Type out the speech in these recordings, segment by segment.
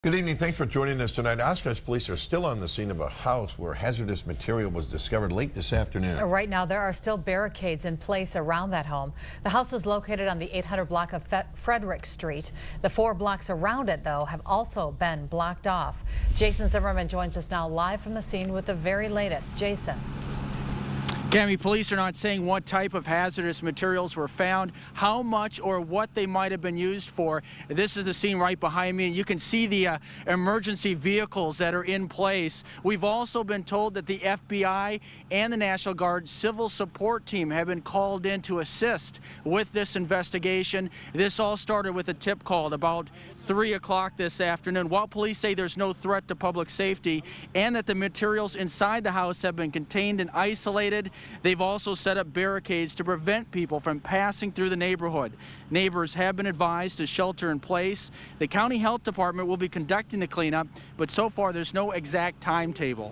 Good evening. Thanks for joining us tonight. Oshkosh police are still on the scene of a house where hazardous material was discovered late this afternoon. Right now, there are still barricades in place around that home. The house is located on the 800 block of Frederick Street. The 4 blocks around it, though, have also been blocked off. Jason Zimmerman joins us now live from the scene with the very latest. Jason. Cammy, police are not saying what type of hazardous materials were found, how much or what they might have been used for. This is the scene right behind me. You can see the emergency vehicles that are in place. We've also been told that the FBI and the National Guard civil support team have been called in to assist with this investigation. This all started with a tip call at about 3 o'clock this afternoon. While police say there's no threat to public safety and that the materials inside the house have been contained and isolated, they've also set up barricades to prevent people from passing through the neighborhood. Neighbors have been advised to shelter in place. The county health department will be conducting the cleanup, but so far there's no exact timetable.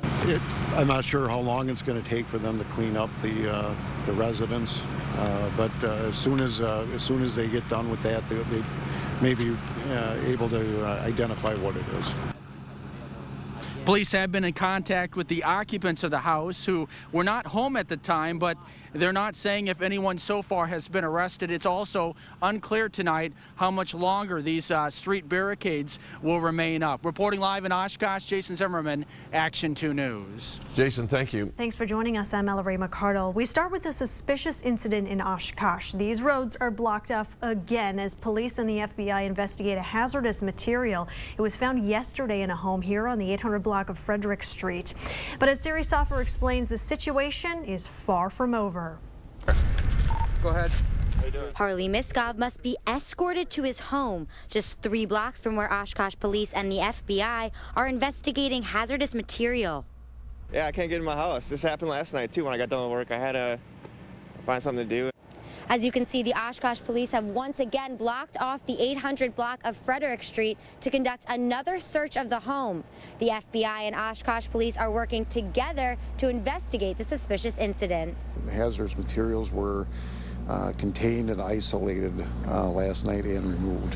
I'm not sure how long it's going to take for them to clean up the residence, but as soon as they get done with that, they may be able to identify what it is. Police have been in contact with the occupants of the house who were not home at the time, but they're not saying if anyone so far has been arrested. It's also unclear tonight how much longer these street barricades will remain up. Reporting live in Oshkosh, Jason Zimmerman, Action 2 News. Jason, thank you. Thanks for joining us. I'm Ella Ray McCardle. We start with a suspicious incident in Oshkosh. These roads are blocked off again as police and the FBI investigate a hazardous material. It was found yesterday in a home here on the 800 block of Frederick Street. But as Sari Soffer explains, the situation is far from over. Go ahead. Harley Miskov must be escorted to his home just 3 blocks from where Oshkosh police and the FBI are investigating hazardous material. Yeah, I can't get in my house. This happened last night too when I got done with work. I had to find something to do. As you can see, the Oshkosh police have once again blocked off the 800 block of Frederick Street to conduct another search of the home. The FBI and Oshkosh police are working together to investigate the suspicious incident. The hazardous materials were contained and isolated last night and removed.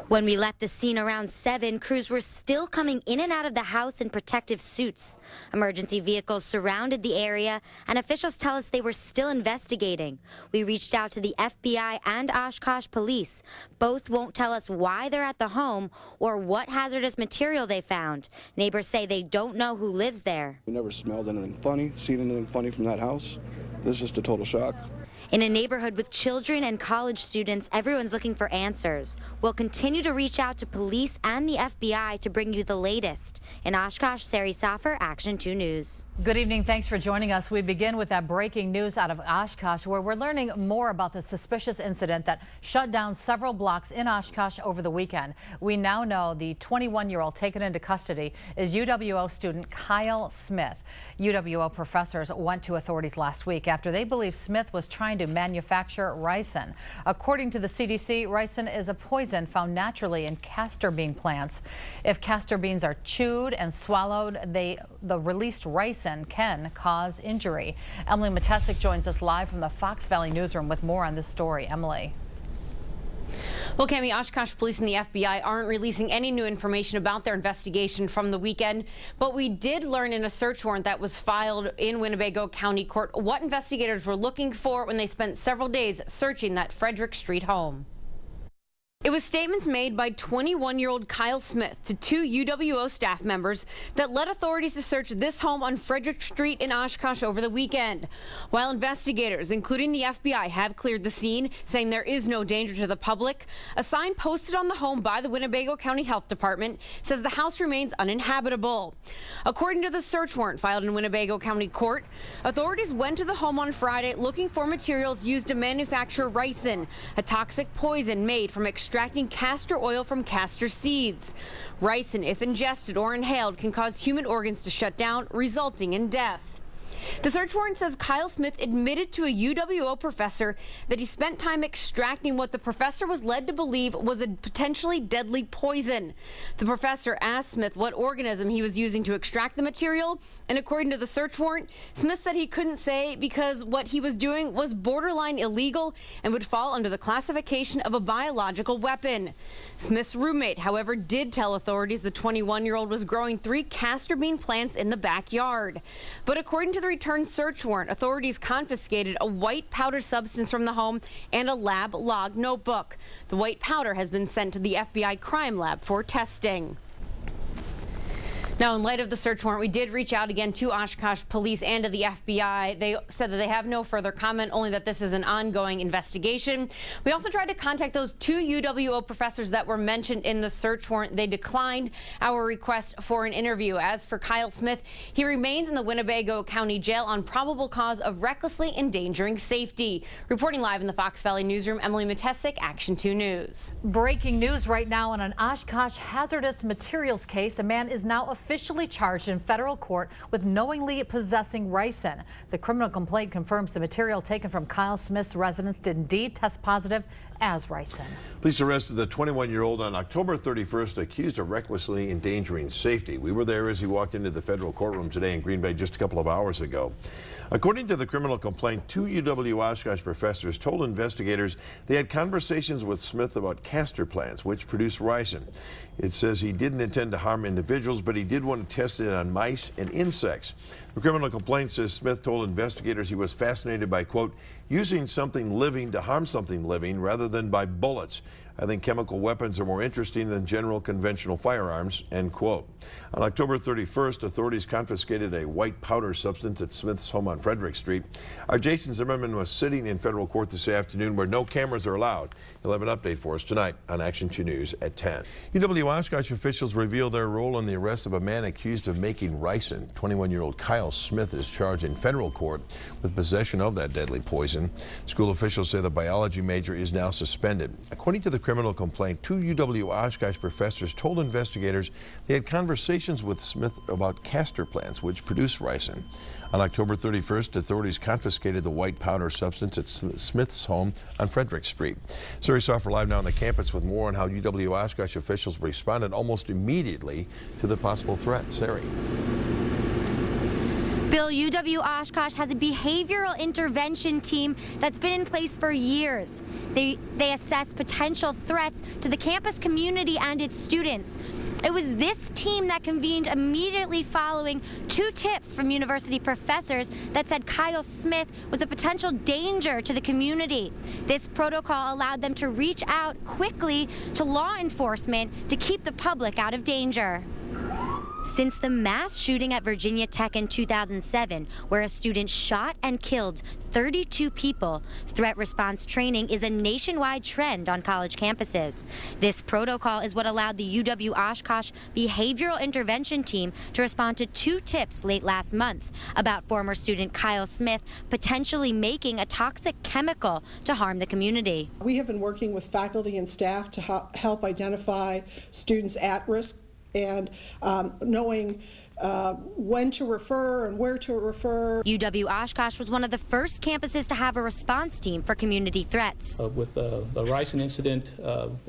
When we left the scene around 7, crews were still coming in and out of the house in protective suits. Emergency vehicles surrounded the area, and officials tell us they were still investigating. We reached out to the FBI and Oshkosh police. Both won't tell us why they're at the home or what hazardous material they found. Neighbors say they don't know who lives there. We never smelled anything funny, seen anything funny from that house. This is just a total shock. In a neighborhood with children and college students, everyone's looking for answers. We'll continue to reach out to police and the FBI to bring you the latest. In Oshkosh, Sari Soffer, Action 2 News. Good evening. Thanks for joining us. We begin with that breaking news out of Oshkosh, where we're learning more about the suspicious incident that shut down several blocks in Oshkosh over the weekend. We now know the 21-year-old taken into custody is UWO student Kyle Smith. UWO professors went to authorities last week after they believe Smith was trying to manufacture ricin. According to the CDC, ricin is a poison found naturally in castor bean plants. If castor beans are chewed and swallowed, the released ricin can cause injury. Emily Matesic joins us live from the Fox Valley newsroom with more on this story. Emily. Well, Cammy, Oshkosh police and the FBI aren't releasing any new information about their investigation from the weekend, but we did learn in a search warrant that was filed in Winnebago County Court what investigators were looking for when they spent several days searching that Frederick Street home. It was statements made by 21-year-old Kyle Smith to 2 UWO staff members that led authorities to search this home on Frederick Street in Oshkosh over the weekend. While investigators, including the FBI, have cleared the scene, saying there is no danger to the public, a sign posted on the home by the Winnebago County Health Department says the house remains uninhabitable. According to the search warrant filed in Winnebago County Court, authorities went to the home on Friday looking for materials used to manufacture ricin, a toxic poison made from extracting castor oil from castor seeds. Ricin, if ingested or inhaled, can cause human organs to shut down, resulting in death. The search warrant says Kyle Smith admitted to a UWO professor that he spent time extracting what the professor was led to believe was a potentially deadly poison. The professor asked Smith what organism he was using to extract the material, and according to the search warrant, Smith said he couldn't say because what he was doing was borderline illegal and would fall under the classification of a biological weapon. Smith's roommate, however, did tell authorities the 21-year-old was growing 3 castor bean plants in the backyard. But according to the returned search warrant, authorities confiscated a white powder substance from the home and a lab log notebook. The white powder has been sent to the FBI crime lab for testing. Now, in light of the search warrant, we did reach out again to Oshkosh Police and to the FBI. They said that they have no further comment, only that this is an ongoing investigation. We also tried to contact those 2 UWO professors that were mentioned in the search warrant. They declined our request for an interview. As for Kyle Smith, he remains in the Winnebago County Jail on probable cause of recklessly endangering safety. Reporting live in the Fox Valley Newsroom, Emily Matesic, Action 2 News. Breaking news right now on an Oshkosh hazardous materials case. A man is now officially charged in federal court with knowingly possessing ricin. The criminal complaint confirms the material taken from Kyle Smith's residence did indeed test positive as ricin. Police arrested the 21-year-old on October 31st, accused of recklessly endangering safety. We were there as he walked into the federal courtroom today in Green Bay just a couple of hours ago. According to the criminal complaint, 2 UW Oshkosh professors told investigators they had conversations with Smith about castor plants, which produce ricin. It says he didn't intend to harm individuals, but he did want to test it on mice and insects. The criminal complaint says Smith told investigators he was fascinated by, quote, using something living to harm something living rather than by bullets. I think chemical weapons are more interesting than general conventional firearms, end quote. On October 31st, authorities confiscated a white powder substance at Smith's home on Frederick Street. Our Jason Zimmerman was sitting in federal court this afternoon where no cameras are allowed. He'll have an update for us tonight on Action 2 News at 10. UW Oshkosh officials reveal their role in the arrest of a man accused of making ricin. 21-year-old Kyle Smith is charged in federal court with possession of that deadly poison. School officials say the biology major is now suspended. According to the criminal complaint, 2 UW Oshkosh professors told investigators they had conversations with Smith about castor plants, which produce ricin. On October 31st, authorities confiscated the white powder substance at Smith's home on Frederick Street. Sari Soffer live now on the campus with more on how UW Oshkosh officials responded almost immediately to the possible threat. Sari. Bill, UW Oshkosh has a behavioral intervention team that's been in place for years. They assess potential threats to the campus community and its students. It was this team that convened immediately following 2 tips from university professors that said Kyle Smith was a potential danger to the community. This protocol allowed them to reach out quickly to law enforcement to keep the public out of danger. Since the mass shooting at Virginia Tech in 2007, where a student shot and killed 32 people, threat response training is a nationwide trend on college campuses. This protocol is what allowed the UW Oshkosh Behavioral Intervention Team to respond to 2 tips late last month about former student Kyle Smith potentially making a toxic chemical to harm the community. We have been working with faculty and staff to help identify students at risk and knowing when to refer and where to refer. UW Oshkosh was one of the first campuses to have a response team for community threats. With the Ricin incident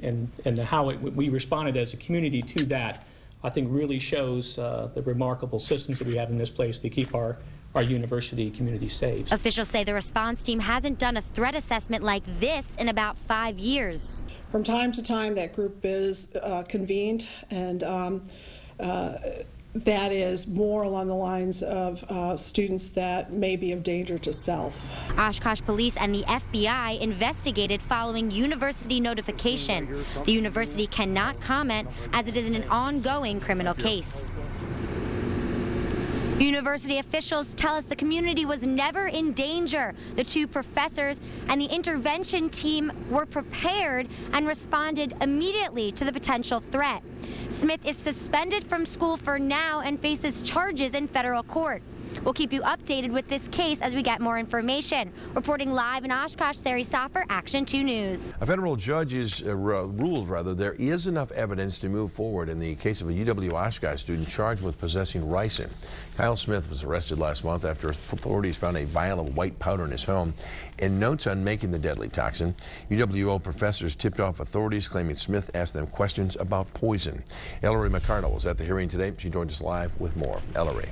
and how we responded as a community to that, I think really shows the remarkable systems that we have in this place to keep our university community safe. Officials say the response team hasn't done a threat assessment like this in about 5 years. From time to time, that group is convened, and that is more along the lines of students that may be of danger to self. Oshkosh Police and the FBI investigated following university notification. The university cannot comment as it is an ongoing criminal case. University officials tell us the community was never in danger. The 2 professors and the intervention team were prepared and responded immediately to the potential threat. Smith is suspended from school for now and faces charges in federal court. We'll keep you updated with this case as we get more information. Reporting live in Oshkosh, Sari Soffer, Action 2 News. A federal judge is ruled there is enough evidence to move forward in the case of a UW Oshkosh student charged with possessing ricin. Kyle Smith was arrested last month after authorities found a vial of white powder in his home and notes on making the deadly toxin. UWO professors tipped off authorities claiming Smith asked them questions about poison. Ellery McCardle was at the hearing today. She joins us live with more. Ellery.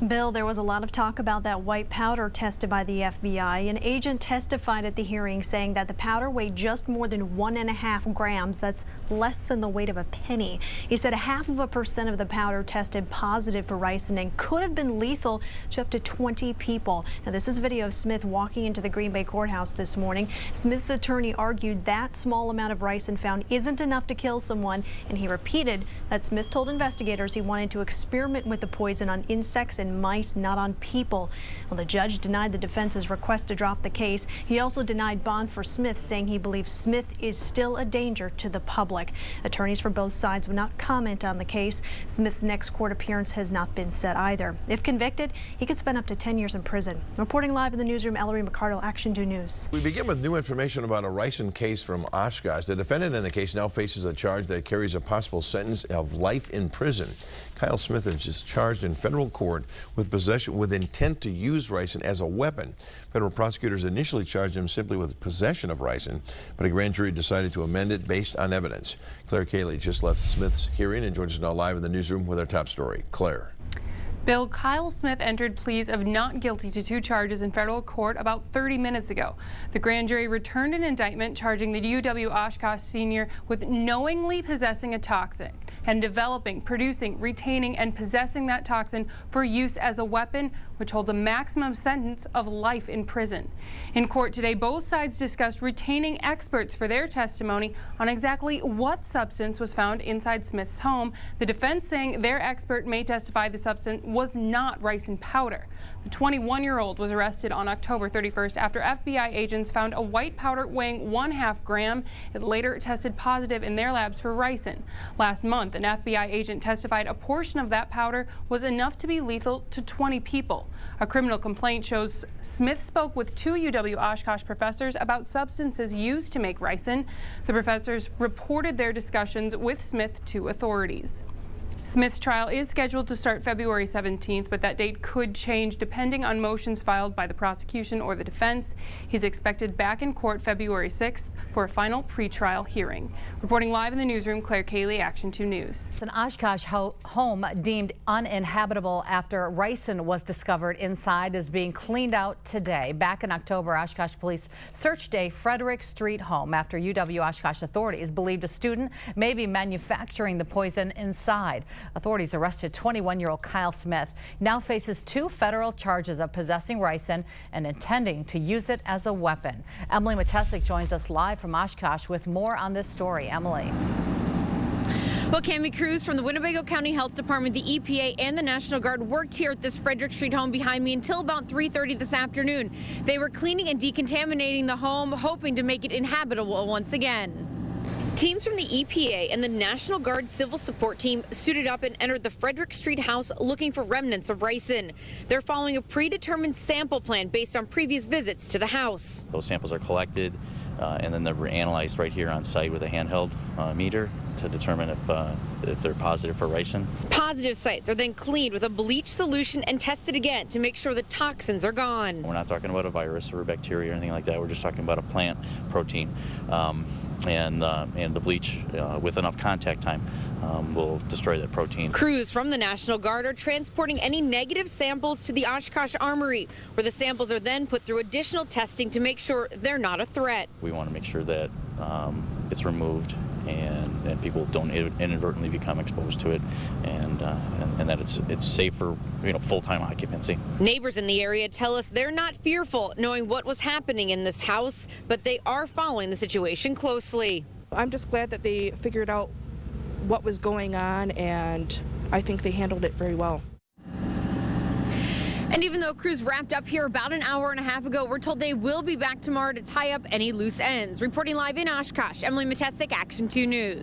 Bill, there was a lot of talk about that white powder tested by the FBI. An agent testified at the hearing saying that the powder weighed just more than 1.5 grams. That's less than the weight of a penny. He said 0.5% of the powder tested positive for ricin and could have been lethal to up to 20 people. Now, this is video of Smith walking into the Green Bay courthouse this morning. Smith's attorney argued that small amount of ricin found isn't enough to kill someone, and he repeated that Smith told investigators he wanted to experiment with the poison on insects and mice, not on people. Well, the judge denied the defense's request to drop the case. He also denied bond for Smith, saying he believes Smith is still a danger to the public. Attorneys for both sides would not comment on the case. Smith's next court appearance has not been set either. If convicted, he could spend up to 10 years in prison. Reporting live in the newsroom, Ellery McCardle, Action 2 News. We begin with new information about a ricin case from Oshkosh. The defendant in the case now faces a charge that carries a possible sentence of life in prison. Kyle Smith is charged in federal court with possession with intent to use ricin as a weapon. Federal prosecutors initially charged him simply with possession of ricin, but a grand jury decided to amend it based on evidence. Claire Cayley just left Smith's hearing and joins us now live in the newsroom with our top story. Claire. Bill, Kyle Smith entered pleas of not guilty to 2 charges in federal court about 30 minutes ago. The grand jury returned an indictment charging the UW Oshkosh senior with knowingly possessing a toxin and developing, producing, retaining, and possessing that toxin for use as a weapon, which holds a maximum sentence of life in prison. In court today, both sides discussed retaining experts for their testimony on exactly what substance was found inside Smith's home, the defense saying their expert may testify the substance was not ricin powder. The 21-year-old was arrested on October 31st after FBI agents found a white powder weighing 1/2 gram. It later tested positive in their labs for ricin. Last month, an FBI agent testified a portion of that powder was enough to be lethal to 20 people. A criminal complaint shows Smith spoke with 2 UW Oshkosh professors about substances used to make ricin. The professors reported their discussions with Smith to authorities. Smith's trial is scheduled to start February 17th, but that date could change depending on motions filed by the prosecution or the defense. He's expected back in court February 6th for a final pretrial hearing. Reporting live in the newsroom, Claire Cayley, Action 2 News. It's an Oshkosh home deemed uninhabitable after ricin was discovered inside is being cleaned out today. Back in October, Oshkosh police searched a Frederick Street home after UW Oshkosh authorities believed a student may be manufacturing the poison inside. Authorities arrested 21-year-old Kyle Smith. Now faces 2 federal charges of possessing ricin and intending to use it as a weapon. Emily Matesic joins us live from Oshkosh with more on this story. Emily. Well, Cami, crews from the Winnebago County Health Department, the EPA, and the National Guard worked here at this Frederick Street home behind me until about 3:30 this afternoon. They were cleaning and decontaminating the home, hoping to make it inhabitable once again. Teams from the EPA and the National Guard Civil Support Team suited up and entered the Frederick Street house looking for remnants of ricin. They're following a predetermined sample plan based on previous visits to the house. Those samples are collected and then they're analyzed right here on site with a handheld meter to determine if they're positive for ricin. Positive sites are then cleaned with a bleach solution and tested again to make sure the toxins are gone. We're not talking about a virus or a bacteria or anything like that. We're just talking about a plant protein. And the bleach with enough contact time will destroy that protein. Crews from the National Guard are transporting any negative samples to the Oshkosh Armory, where the samples are then put through additional testing to make sure they're not a threat. We want to make sure that it's removed and people don't inadvertently become exposed to it, and that it's safe for full-time occupancy. Neighbors in the area tell us they're not fearful knowing what was happening in this house, but they are following the situation closely. I'm just glad that they figured out what was going on, and I think they handled it very well. And even though crews wrapped up here about an hour and a half ago, we're told they will be back tomorrow to tie up any loose ends. Reporting live in Oshkosh, Emily Matesic, Action 2 News.